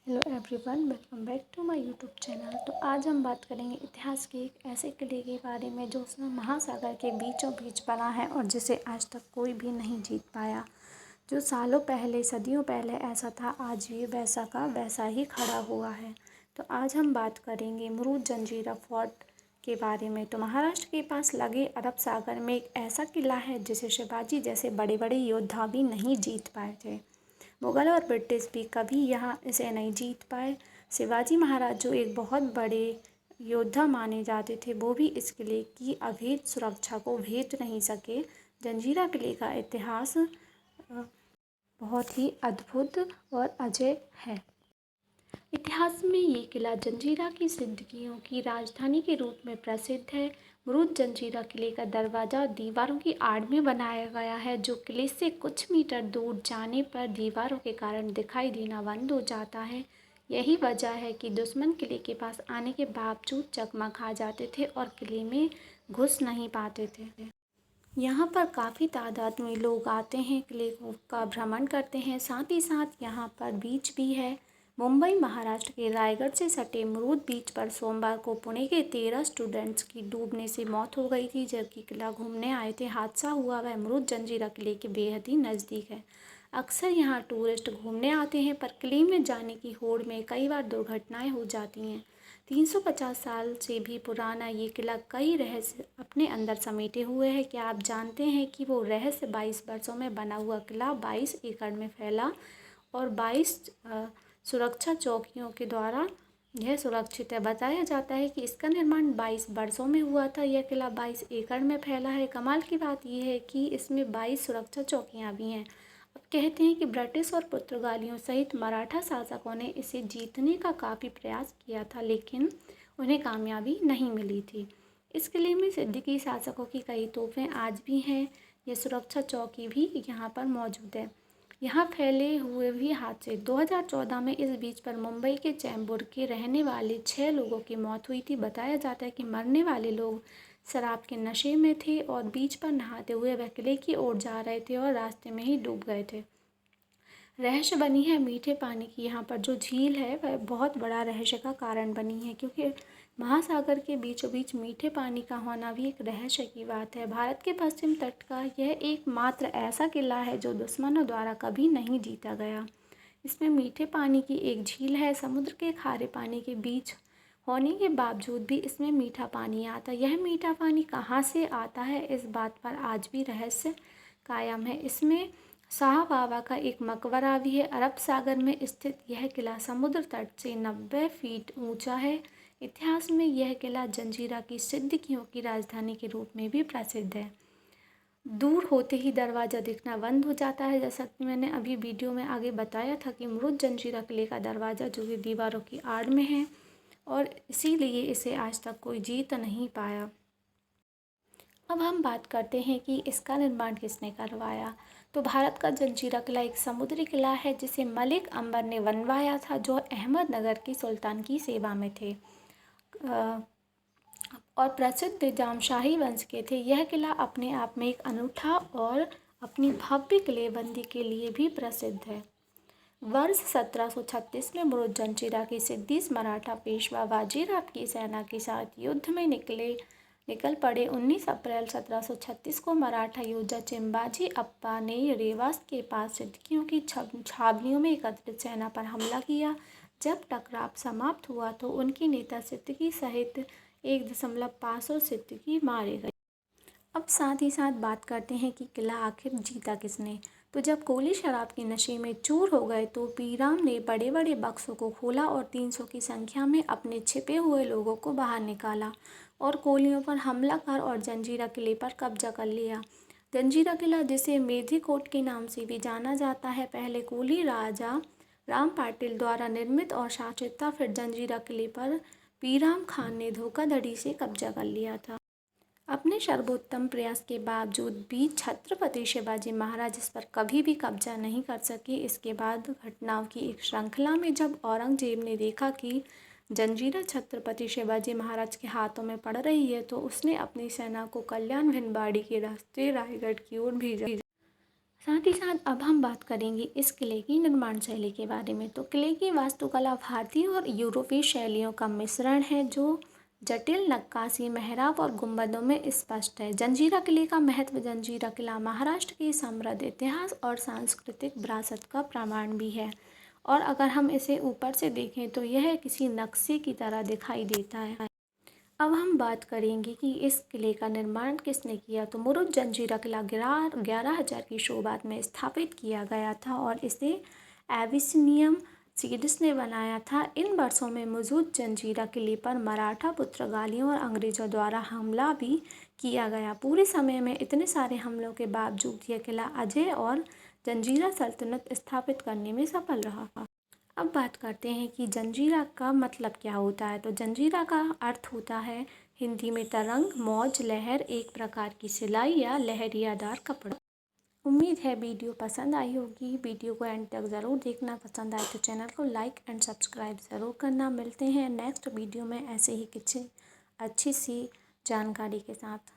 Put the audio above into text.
Hello everyone, welcome back to my YouTube channel. तो आज हम बात करेंगे इतिहास के एक ऐसे किले के बारे में जो उसमें महासागर के बीचों बीच बना है और जिसे आज तक कोई भी नहीं जीत पाया। जो सालों पहले, सदियों पहले ऐसा था, आज भी वैसा का वैसा ही खड़ा हुआ है। तो आज हम बात करेंगे मुरुड जंजीरा फोर्ट के बारे में। तो महाराष्ट्र के पास लगे अरब सागर में एक ऐसा किला है जिसे शिवाजी जैसे बड़े बड़े योद्धा भी नहीं जीत पाए थे। मुग़ल और ब्रिटिश भी कभी यहाँ इसे नहीं जीत पाए। शिवाजी महाराज जो एक बहुत बड़े योद्धा माने जाते थे, वो भी इस किले की अभेद सुरक्षा को भेद नहीं सके। जंजीरा किले का इतिहास बहुत ही अद्भुत और अजय है। इतिहास में ये किला जंजीरा की सिद्दीकियों की राजधानी के रूप में प्रसिद्ध है। मुरुड जंजीरा किले का दरवाज़ा दीवारों की आड़ में बनाया गया है, जो किले से कुछ मीटर दूर जाने पर दीवारों के कारण दिखाई देना बंद हो जाता है। यही वजह है कि दुश्मन किले के पास आने के बावजूद चकमा खा जाते थे और किले में घुस नहीं पाते थे। यहाँ पर काफ़ी तादाद में लोग आते हैं, किले का भ्रमण करते हैं। साथ ही साथ यहाँ पर बीच भी है। मुंबई महाराष्ट्र के रायगढ़ से सटे मुरुड बीच पर सोमवार को पुणे के 13 स्टूडेंट्स की डूबने से मौत हो गई थी, जबकि किला घूमने आए थे। हादसा हुआ वह मुरुड जंजीरा किले के बेहद ही नज़दीक है। अक्सर यहाँ टूरिस्ट घूमने आते हैं, पर किले में जाने की होड़ में कई बार दुर्घटनाएं हो जाती हैं। 350 साल से भी पुराना ये किला कई रहस्य अपने अंदर समेटे हुए है। क्या आप जानते हैं कि वो रहस्य 22 वर्षों में बना हुआ किला 22 एकड़ में फैला और 22 सुरक्षा चौकियों के द्वारा यह सुरक्षित है। बताया जाता है कि इसका निर्माण 22 वर्षों में हुआ था। यह किला 22 एकड़ में फैला है। कमाल की बात यह है कि इसमें 22 सुरक्षा चौकियां भी हैं। अब कहते हैं कि ब्रिटिश और पुर्तगालियों सहित मराठा शासकों ने इसे जीतने का काफ़ी प्रयास किया था, लेकिन उन्हें कामयाबी नहीं मिली थी। इस किले में सिद्दीकी शासकों की कई तोपें आज भी हैं। यह सुरक्षा चौकी भी यहाँ पर मौजूद है। यहाँ फैले हुए भी हादसे 2014 में इस बीच पर मुंबई के चैम्बूर के रहने वाले 6 लोगों की मौत हुई थी। बताया जाता है कि मरने वाले लोग शराब के नशे में थे और बीच पर नहाते हुए वह किले की ओर जा रहे थे और रास्ते में ही डूब गए थे। रहस्य बनी है मीठे पानी की। यहाँ पर जो झील है वह बहुत बड़ा रहस्य का कारण बनी है, क्योंकि महासागर के बीचों बीच मीठे पानी का होना भी एक रहस्य की बात है। भारत के पश्चिम तट का यह एकमात्र ऐसा किला है जो दुश्मनों द्वारा कभी नहीं जीता गया। इसमें मीठे पानी की एक झील है। समुद्र के खारे पानी के बीच होने के बावजूद भी इसमें मीठा पानी आता है। यह मीठा पानी कहाँ से आता है, इस बात पर आज भी रहस्य कायम है। इसमें शाह बाबा का एक मकबरा भी है। अरब सागर में स्थित यह किला समुद्र तट से 90 फीट ऊंचा है। इतिहास में यह किला जंजीरा की सिद्दीकियों की राजधानी के रूप में भी प्रसिद्ध है। दूर होते ही दरवाज़ा दिखना बंद हो जाता है। जैसा कि मैंने अभी वीडियो में आगे बताया था कि मुरुड जंजीरा किले का दरवाज़ा जो कि दीवारों की आड़ में है और इसीलिए इसे आज तक कोई जीत नहीं पाया। अब हम बात करते हैं कि इसका निर्माण किसने करवाया। तो भारत का जंजीरा किला एक समुद्री किला है जिसे मलिक अंबर ने बनवाया था, जो अहमदनगर के सुल्तान की सेवा में थे और प्रसिद्ध निजाम शाही वंश के थे। यह किला अपने आप में एक अनूठा और अपनी भव्य किलेबंदी के लिए भी प्रसिद्ध है। वर्ष 1736 में मुरुड जंजीरा की सिद्दीस मराठा पेशवा बाजीराव की सेना के साथ युद्ध में निकल पड़े। 19 अप्रैल 1736 को मराठा योद्धा चिंबाजी अप्पा ने रेवास के पास सिद्दीकियों की छावनियों में एकत्रित सेना पर हमला किया। जब टकराव समाप्त हुआ तो उनके नेता सिद्दीकी सहित 1.5 सिद्दीकी मारे गए। अब साथ ही साथ बात करते हैं कि किला आखिर जीता किसने। तो जब कोहली शराब के नशे में चूर हो गए तो पीराम ने बड़े बड़े बक्सों को खोला और 300 की संख्या में अपने छिपे हुए लोगों को बाहर निकाला और कोहलियों पर हमला कर और जंजीरा किले पर कब्जा कर लिया। जंजीरा किला, जिसे मेधिकोट के नाम से भी जाना जाता है, पहले कोहली राजा राम पाटिल द्वारा निर्मित और शासित था। फिर जंजीरा किले पर पीराम खान ने धोखाधड़ी से कब्जा कर लिया था। अपने सर्वोत्तम प्रयास के बावजूद भी छत्रपति शिवाजी महाराज इस पर कभी भी कब्जा नहीं कर सके। इसके बाद घटनाओं की एक श्रृंखला में जब औरंगजेब ने देखा कि जंजीरा छत्रपति शिवाजी महाराज के हाथों में पड़ रही है, तो उसने अपनी सेना को कल्याण भिनवाड़ी के रास्ते रायगढ़ की ओर भेजा। साथ ही साथ अब हम बात करेंगे इस किले की निर्माण शैली के बारे में। तो किले की वास्तुकला भारतीय और यूरोपीय शैलियों का मिश्रण है जो जटिल नक्काशी, मेहराब और गुंबदों में स्पष्ट है। जंजीरा किले का महत्व। जंजीरा किला महाराष्ट्र के समृद्ध इतिहास और सांस्कृतिक विरासत का प्रमाण भी है। और अगर हम इसे ऊपर से देखें तो यह किसी नक्शे की तरह दिखाई देता है। अब हम बात करेंगे कि इस किले का निर्माण किसने किया। तो मुरुड जंजीरा किला 11,000 की शोभात में स्थापित किया गया था और इसे एविसिनियम सीड्स ने बनाया था। इन वर्षों में मौजूद जंजीरा किले पर मराठा, पुर्तगालियों और अंग्रेज़ों द्वारा हमला भी किया गया। पूरे समय में इतने सारे हमलों के बावजूद यह किला अजेय और जंजीरा सल्तनत स्थापित करने में सफल रहा। अब बात करते हैं कि जंजीरा का मतलब क्या होता है। तो जंजीरा का अर्थ होता है हिंदी में तरंग, मौज, लहर, एक प्रकार की सिलाई या लहरियादार कपड़ा। उम्मीद है वीडियो पसंद आई होगी। वीडियो को एंड तक ज़रूर देखना। पसंद आए तो चैनल को लाइक एंड सब्सक्राइब ज़रूर करना। मिलते हैं नेक्स्ट वीडियो में ऐसे ही कुछ अच्छी सी जानकारी के साथ।